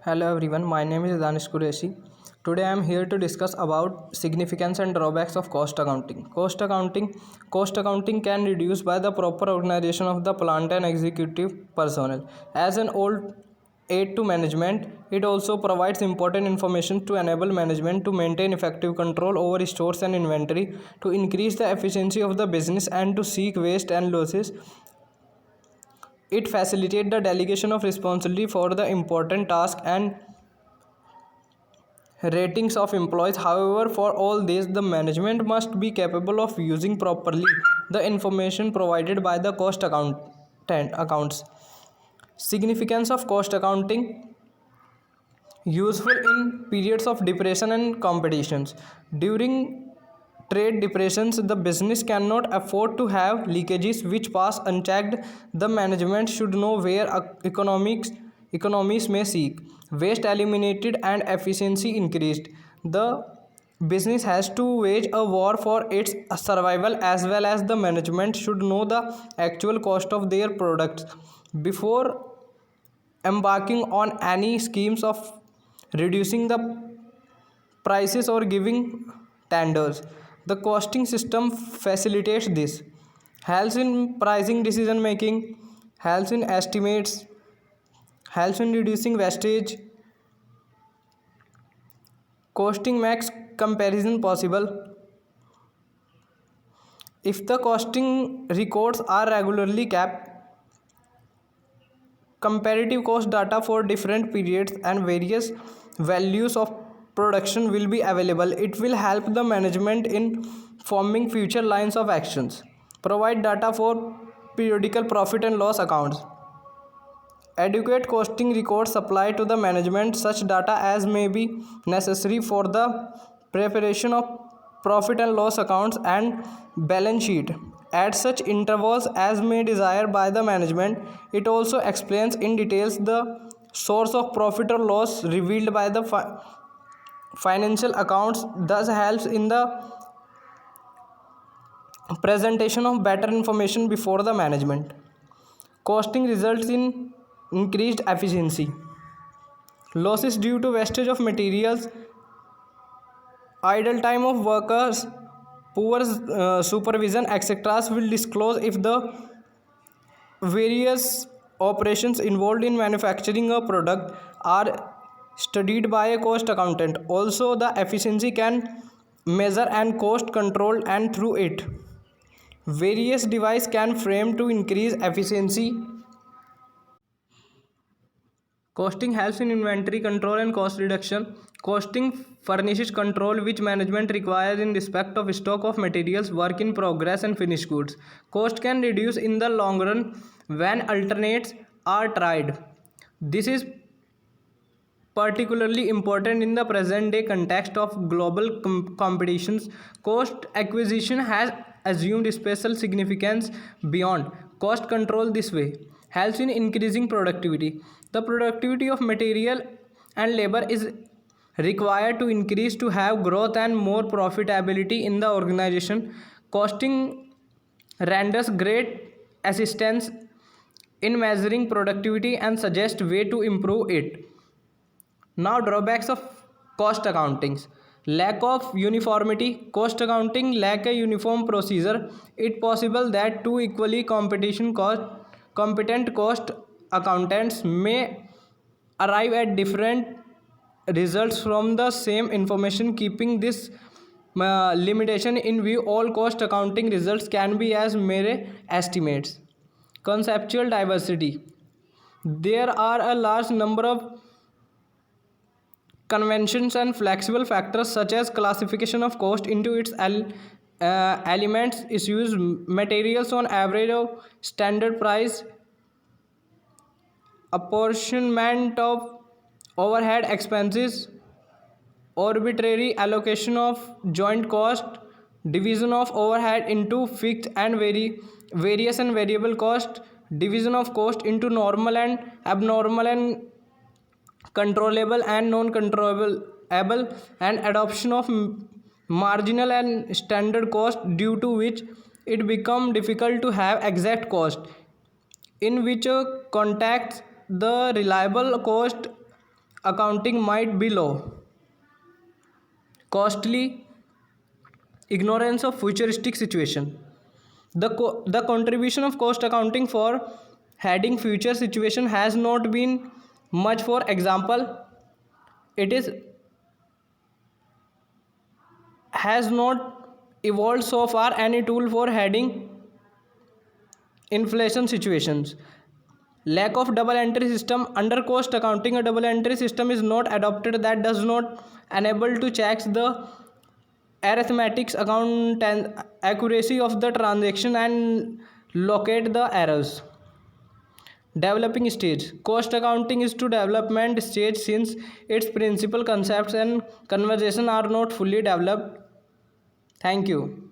Hello everyone, my name is Danish Qureshi. Today I am here to discuss about significance and drawbacks of cost accounting. Cost accounting can reduce by the proper organization of the plant and executive personnel. As an old aid to management, it also provides important information to enable management to maintain effective control over stores and inventory, to increase the efficiency of the business and to seek waste and losses. It facilitates the delegation of responsibility for the important task and ratings of employees. However, for all this, the management must be capable of using properly the information provided by the cost accounts. Significance of cost accounting: useful in periods of depression and competitions. During trade depressions, the business cannot afford to have leakages which pass unchecked. The management should know where economies may seek waste eliminated and efficiency increased. The business has to wage a war for its survival, as well as the management should know the actual cost of their products before embarking on any schemes of reducing the prices or giving tenders. The costing system facilitates this, helps in pricing decision making, helps in estimates, helps in reducing wastage. Costing makes comparison possible. If the costing records are regularly kept, comparative cost data for different periods and various values of production will be available. It will help the management in forming future lines of actions. Provide data for periodical profit and loss accounts. Adequate costing records supply to the management such data as may be necessary for the preparation of profit and loss accounts and balance sheet at such intervals as may desire by the management. It also explains in details the source of profit or loss revealed by the financial accounts, thus helps in the presentation of better information before the management. Costing results in increased efficiency. Losses due to wastage of materials, idle time of workers, poor supervision, etc. will disclose if the various operations involved in manufacturing a product are studied by a cost accountant. Also, the efficiency can measure and cost control, and through it various device can frame to increase efficiency. Costing helps in inventory control and cost reduction. Costing furnishes control which management requires in respect of stock of materials, work in progress, and finished goods. Cost can reduce in the long run when alternates are tried. This is particularly important in the present day context of global competitions. Cost acquisition has assumed special significance beyond cost control. This way helps in increasing productivity. The productivity of material and labor is required to increase to have growth and more profitability in the organization. Costing renders great assistance in measuring productivity and suggest way to improve it. Now, drawbacks of cost accounting: lack of uniformity. Cost accounting lack a uniform procedure. It possible that two equally competent cost accountants may arrive at different results from the same information. Keeping this limitation in view, all cost accounting results can be as mere estimates. Conceptual diversity: there are a large number of conventions and flexible factors such as classification of cost into its elements, issues, materials on average of standard price, apportionment of overhead expenses, arbitrary allocation of joint cost, division of overhead into fixed and various and variable cost, division of cost into normal and abnormal and controllable and non-controllable, and adoption of marginal and standard cost, due to which it become difficult to have exact cost, in which context the reliable cost accounting might be low, costly, ignorance of futuristic situation. The contribution of cost accounting for heading future situation has not been much. For example, it is has not evolved so far any tool for heading inflation situations. Lack of double entry system. Under cost accounting, a double entry system is not adopted that does not enable to check the arithmetics account and accuracy of the transaction and locate the errors. Developing stage. Cost accounting is to development stage since its principal concepts and conversation are not fully developed. Thank you.